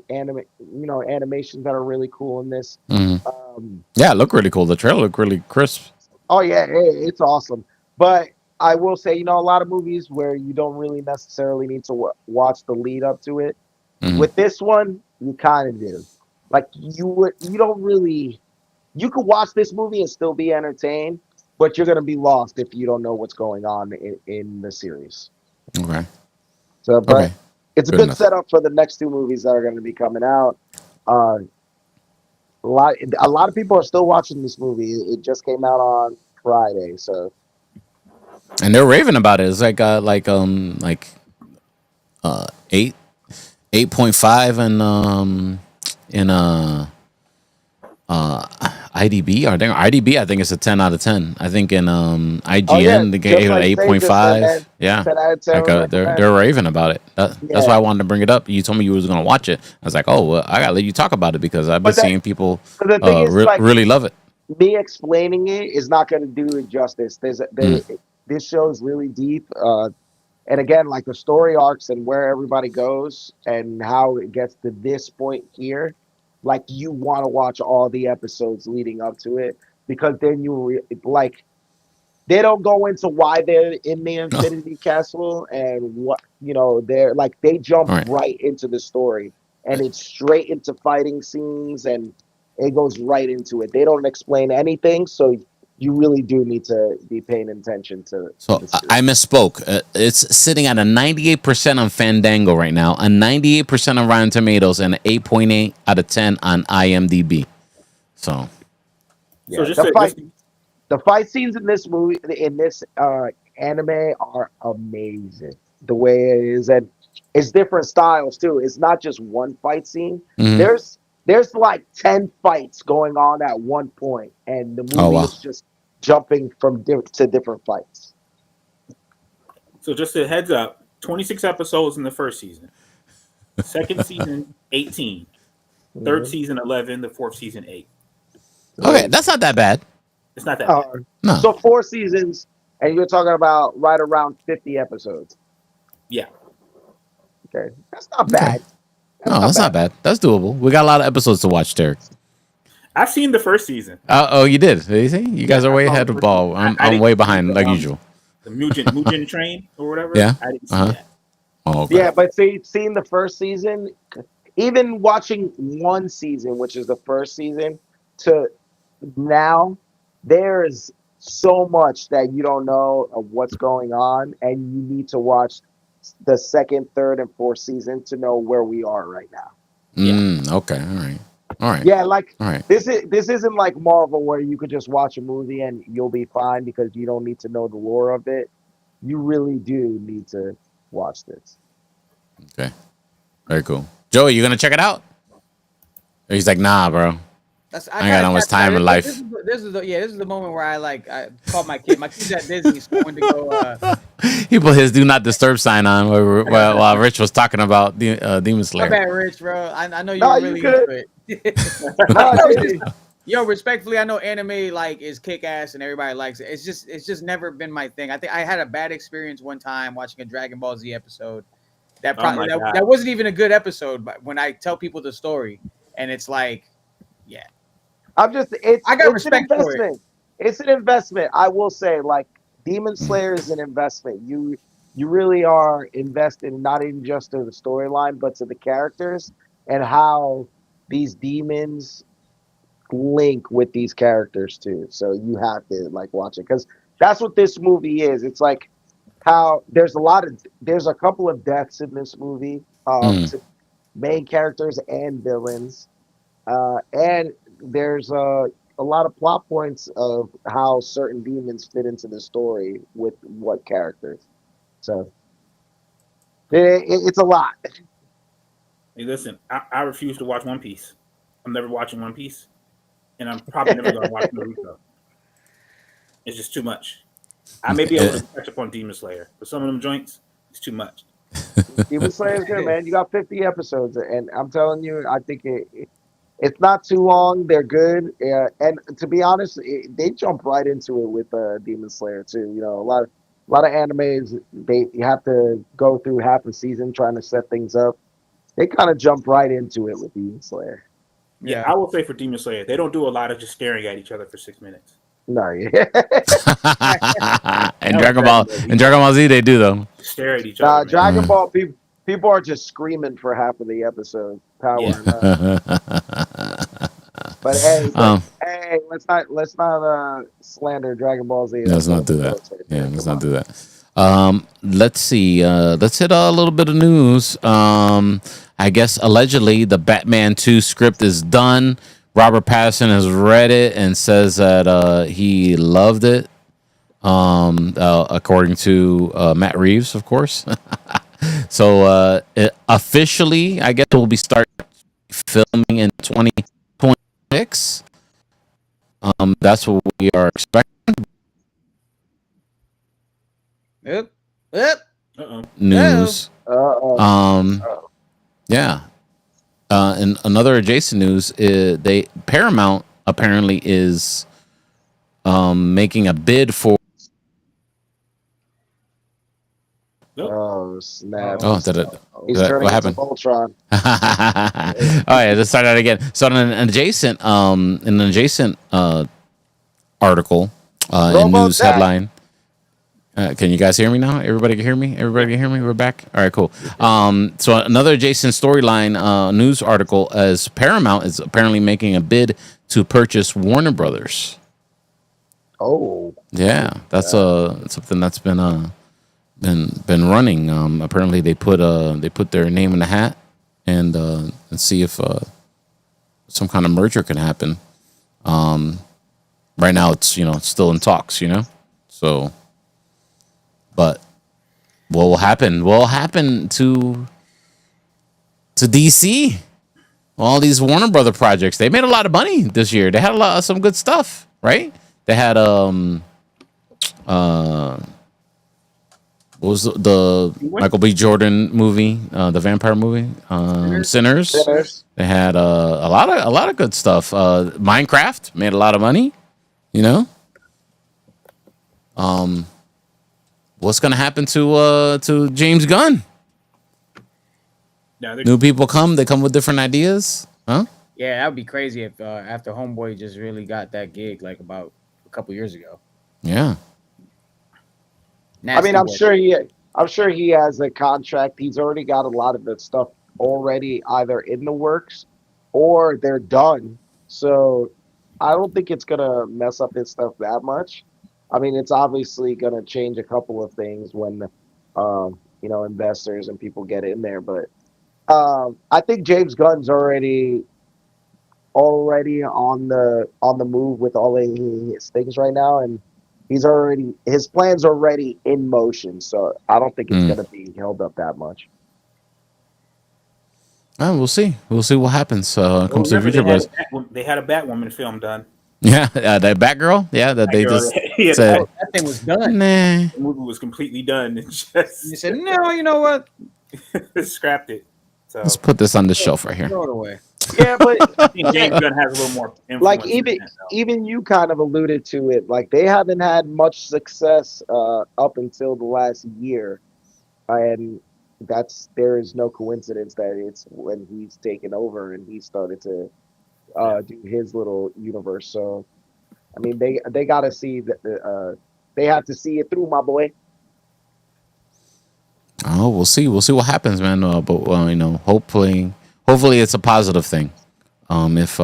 animations that are really cool in this. Yeah, it looked really cool. The trailer looked really crisp. Oh yeah, it's awesome. But I will say, a lot of movies where you don't really necessarily need to watch the lead up to it. With this one, you kind of do. Like you don't really. You could watch this movie and still be entertained, but you're gonna be lost if you don't know what's going on in the series. Okay. So, but Okay. it's a Good good enough. setup for the next 2 movies that are going to be coming out. A lot of people are still watching this movie. It just came out on Friday, so And they're raving about it. It's like 8.5 in IDB. I think IDB. I think it's a 10 out of 10. I think in IGN they gave it an just like 8.5. Yeah, 10 out of 10 like recommend. they're raving about it. That's why Yeah. I wanted to bring it up. You told me you was gonna watch it. I was like, oh well, I gotta let you talk about it because I've been But seeing people but the thing is, like, really love it. me explaining it is not going to do it justice. This show is really deep. And again, like the story arcs and where everybody goes and how it gets to this point here, like you want to watch all the episodes leading up to it because then like they don't go into why they're in the Infinity Castle and what they're like. They jump All right. right into the story and it's straight into fighting scenes and it goes right into it. They don't explain anything, so you really do need to be paying attention to So the series. I misspoke. It's sitting at a 98% on Fandango right now, a 98% on Rotten Tomatoes, and an 8.8 out of 10 on IMDb. So So The fight scenes in this movie, in this anime, are amazing. The way it is, and it's different styles too. It's not just one fight scene. There's like 10 fights going on at one point, and the movie is just jumping from to different fights. So just a heads up: 26 episodes in the first season, second season 18, third season 11, the fourth season 8. okay, that's not that bad. It's not that bad. No. So 4 seasons, and you're talking about right around 50 episodes. Yeah. Okay, that's not bad. That's not bad. That's doable. We got a lot of episodes to watch, Derek. I've seen the first season. Oh, you did? You see? You guys are way ahead of the ball. I'm way behind, like usual. The Mugen train or whatever. Yeah. I didn't see that. Oh, okay. Yeah, but seeing the first season, even watching one season, which is the first season, to now, there is so much that you don't know of what's going on, and you need to watch the second, third, and fourth season to know where we are right now. Okay. All right. Yeah, like All right. this isn't like Marvel where you could just watch a movie and you'll be fine because you don't need to know the lore of it. You really do need to watch this. Okay. Very cool. Joey, you gonna check it out? Or he's like, nah, bro. I ain't got no much time in life. This is the moment where I called my kid. My kid's at Disney, so I wanted to go. He put his do not disturb sign on while Rich was talking about Demon Slayer. My bad, Rich, bro. I know you're really into it. Yo, respectfully, I know anime is kick ass and everybody likes it. It's just never been my thing. I think I had a bad experience one time watching a Dragon Ball Z episode. That wasn't even a good episode. But when I tell people the story, and it's like, yeah. I got respect for it. It's an investment. I will say, like, Demon Slayer is an investment. You really are invested not even just to the storyline, but to the characters and how these demons link with these characters too. So you have to watch it because that's what this movie is. It's like how there's a couple of deaths in this movie. main characters and villains, and there's a lot of plot points of how certain demons fit into the story with what characters. So it's a lot. Hey, listen, I refuse to watch One Piece. I'm never watching One Piece, and I'm probably never going to watch Naruto. It's just too much. I may be able to catch up on Demon Slayer, but some of them joints, it's too much. Demon Slayer is good, man. You got 50 episodes, and I'm telling you, I think it's not too long. They're good, and to be honest, they jump right into it with Demon Slayer too. You know, a lot of animes you have to go through half a season trying to set things up. They kind of jump right into it with Demon Slayer. Yeah, I will say for Demon Slayer, they don't do a lot of just staring at each other for 6 minutes. No, yeah. And Dragon Ball Z, they do though. Stare at each other. Dragon Ball people are just screaming for half of the episode. Power. Yeah. But hey, let's not slander Dragon Ball Z. Let's not do that. Yeah, let's not do that. Let's see. Let's hit a little bit of news. I guess allegedly the Batman 2 script is done. Robert Pattinson has read it and says that he loved it. According to Matt Reeves, of course. So officially, I guess we'll be starting filming in 2026. That's what we are expecting. Yep. News. Yeah. And another adjacent news is Paramount apparently is making a bid for. Oh snap! Oh, what happened? Ultron. Oh yeah, let's start that again. So in an adjacent article, in news headline. Can you guys hear me now? Everybody can hear me? Everybody can hear me? We're back? All right, cool. So another adjacent storyline news article as Paramount is apparently making a bid to purchase Warner Brothers. Oh. Yeah, that's something that's been running. Apparently they put their name in the hat and see if some kind of merger can happen. Right now it's still in talks, So but what will happen? What will happen to DC? All these Warner Brother projects. They made a lot of money this year. They had some good stuff, right? They had what was the Michael B. Jordan movie, the vampire movie, Sinners. They had a lot of good stuff. Minecraft made a lot of money, What's gonna happen to James Gunn? New people come. They come with different ideas, huh? Yeah, that would be crazy if after Homeboy just really got that gig like about a couple years ago. Yeah. I mean, I'm sure he has a contract. He's already got a lot of the stuff already either in the works or they're done. So I don't think it's gonna mess up his stuff that much. I mean, it's obviously gonna change a couple of things when investors and people get in there, but I think James Gunn's already on the move with all of his things right now, and his plans are already in motion. So I don't think it's gonna be held up that much. We'll see. We'll see what happens. Comes to the future, they had a Batwoman film done. Yeah, that Batgirl. Yeah, that they just said that thing was done. Nah. The movie was completely done. And just you said no. You know what? Scrapped it. So let's put this on the shelf right here. Throw it away. Yeah, but I think James Gunn has a little more influence. Like even you kind of alluded to it. Like they haven't had much success up until the last year, and there is no coincidence that it's when he's taken over and he started to do his little universe. So, I mean, they got to see that they have to see it through, my boy. Oh, we'll see. We'll see what happens, man. But hopefully it's a positive thing. If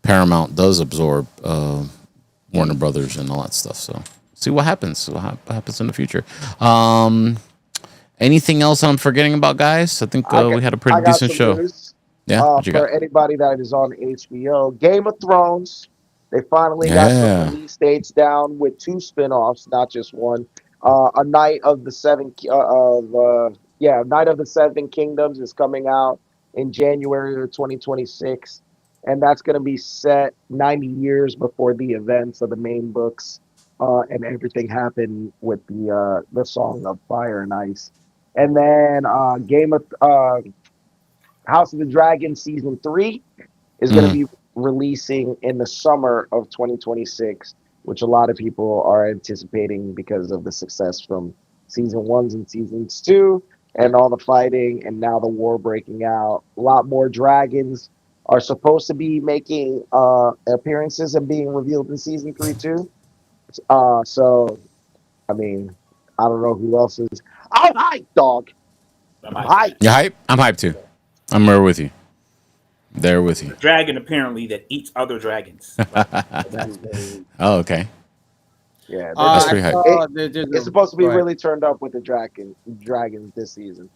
Paramount does absorb Warner Brothers and all that stuff, so see what happens. What happens in the future. Anything else I'm forgetting about, guys? I think we had a pretty I got decent some show. news. Yeah, what you For got? anybody that is on HBO, Game of Thrones. They finally got some Yeah. release dates down with 2 spin-offs, not just one. A Night of the Night of the Seven Kingdoms is coming out in January of 2026, and that's going to be set 90 years before the events of the main books, and everything happened with the Song of Fire and Ice. And then House of the Dragon season 3 is going to Mm. be releasing in the summer of 2026, which a lot of people are anticipating because of the success from season 1s and seasons 2 and all the fighting and now the war breaking out. A lot more dragons are supposed to be making appearances and being revealed in season 3 too. So I mean, I don't know who else is. I'm hyped, dog. I'm I'm hyped for hyped. that. You hype? I'm hyped too. I'm there with you. There with There's you. a dragon apparently that eats other dragons. Like, that's Oh, okay. Yeah, That's I pretty hype. saw there's it's supposed to be go ahead. really turned up with the dragons this season.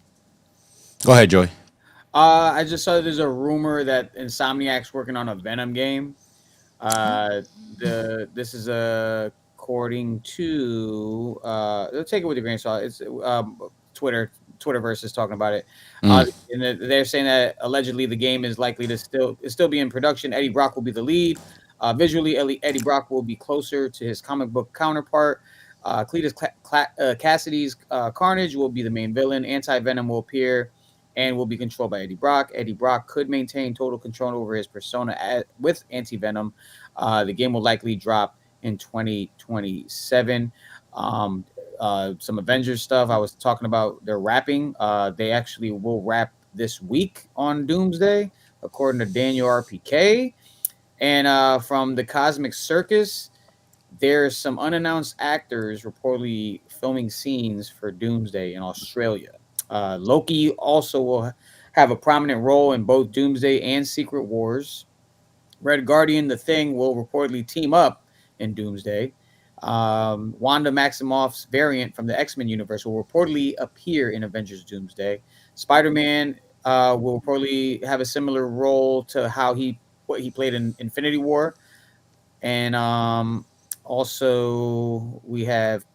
Go ahead, Joey. I just saw there's a rumor that Insomniac's working on a Venom game. This is according to take it with a grain of salt. It's Twitterverse is talking about it. Mm. And they're saying that allegedly the game is likely to still be in production. Eddie Brock will be the lead. Visually, Eddie Brock will be closer to his comic book counterpart. Cletus Cassidy's Carnage will be the main villain. Anti-Venom will appear and will be controlled by Eddie Brock. Eddie Brock could maintain total control over his persona with Anti-Venom. The game will likely drop in 2027. Some Avengers stuff I was talking about, they're wrapping. They actually will wrap this week on Doomsday, according to Daniel RPK. And from the Cosmic Circus, there's some unannounced actors reportedly filming scenes for Doomsday in Australia. Loki also will have a prominent role in both Doomsday and Secret Wars. Red Guardian, the Thing, will reportedly team up in Doomsday. Wanda Maximoff's variant from the X-Men universe will reportedly appear in Avengers Doomsday. Spider-Man will reportedly have a similar role to what he played in Infinity War. And also we have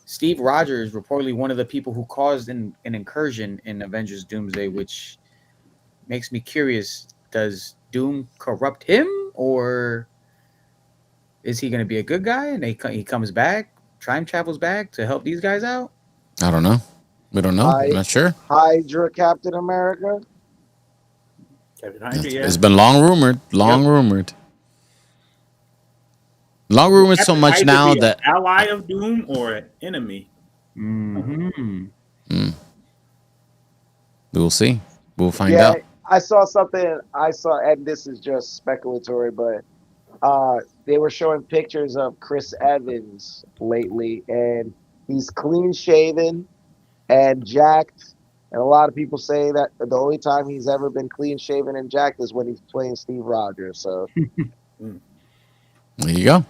Steve Rogers, reportedly one of the people who caused an incursion in Avengers Doomsday, which makes me curious. Does Doom corrupt him, or is he going to be a good guy and he comes back, time travels back to help these guys out? I don't know. We don't know. I'm not sure. Hydra Captain America. Captain Hydra, yeah. It's been long rumored. Long rumored so much Hydra now be that an ally of Doom or an enemy. Mm-hmm. we will see. We'll find Yeah, out. I saw something. And this is just speculatory, but they were showing pictures of Chris Evans lately, and he's clean shaven and jacked. And a lot of people say that the only time he's ever been clean shaven and jacked is when he's playing Steve Rogers. So There you go.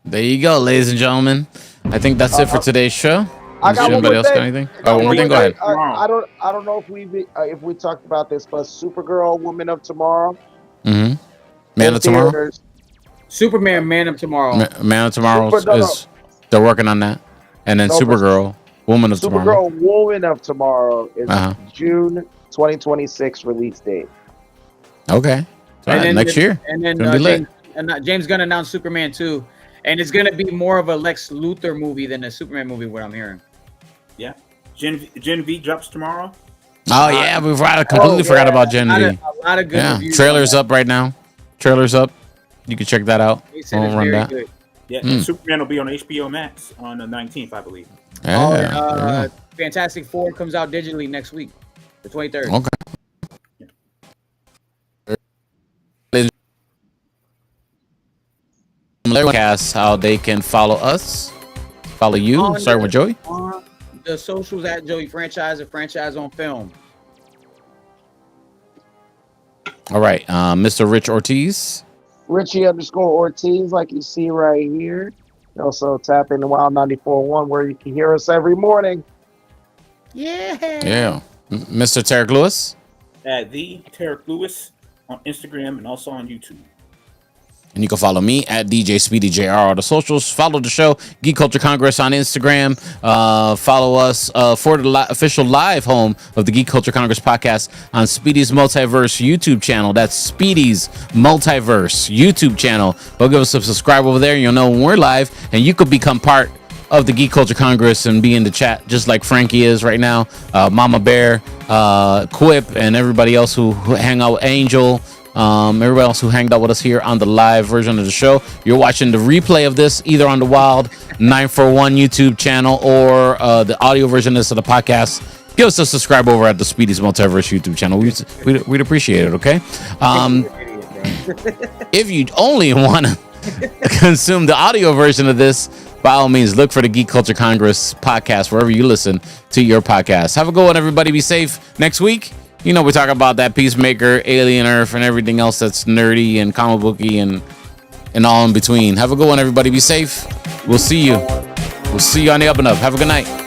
There you go, ladies and gentlemen. I think that's it for today's show. I got one anybody more else got thing. anything? Oh, one more thing. Go ahead. I don't know if we talked about this, but Supergirl, Woman of Tomorrow. Mm-hmm. Man of Tomorrow. Theaters. Superman, Man of Tomorrow. Man of Tomorrow is they're working on that, and then Supergirl, Woman of Tomorrow. Supergirl, Woman of Tomorrow is June 2026 release date. Okay, and then next year. And then James Gunn announced Superman 2, and it's gonna be more of a Lex Luthor movie than a Superman movie. What I'm hearing. Yeah, Gen V drops tomorrow. Oh yeah, we completely forgot about Gen V. A lot of good reviews. Trailers up right now. Trailers up. You can check that out. Good. Yeah, and Superman will be on HBO Max on the 19th, I believe. Yeah. Fantastic Four comes out digitally next week, the 23rd. Okay. Cast how they can follow us, follow you. Starting with Joey. On the socials at Joey Franchise and Franchise on Film. All right, Mr. Rich Ortiz. Richie_Ortiz, like you see right here. Also tap into Wild 94.1 where you can hear us every morning. Yeah. Mr. Tarek Lewis. At the Tarek Lewis on Instagram and also on YouTube. And you can follow me at DJ Speedy JR on the socials. Follow the show, Geek Culture Congress on Instagram. Follow us for the official live home of the Geek Culture Congress podcast on Speedy's Multiverse YouTube channel. That's Speedy's Multiverse YouTube channel. Go give us a subscribe over there, and you'll know when we're live. And you could become part of the Geek Culture Congress and be in the chat just like Frankie is right now. Mama Bear, Quip, and everybody else who hang out with Angel. Everybody else who hanged out with us here on the live version of the show. You're watching the replay of this either on the Wild 941 YouTube channel or the audio version of this of the podcast. Give us a subscribe over at the Speedy's Multiverse YouTube channel. We'd appreciate it, okay? If you only want to consume the audio version of this, by all means, look for the Geek Culture Congress podcast wherever you listen to your podcast. Have a good one, everybody. Be safe. Next week, you know, we talk about that Peacemaker, Alien Earth, and everything else that's nerdy and comic booky and all in between. Have a good one, everybody. Be safe. We'll see you. We'll see you on the up and up. Have a good night.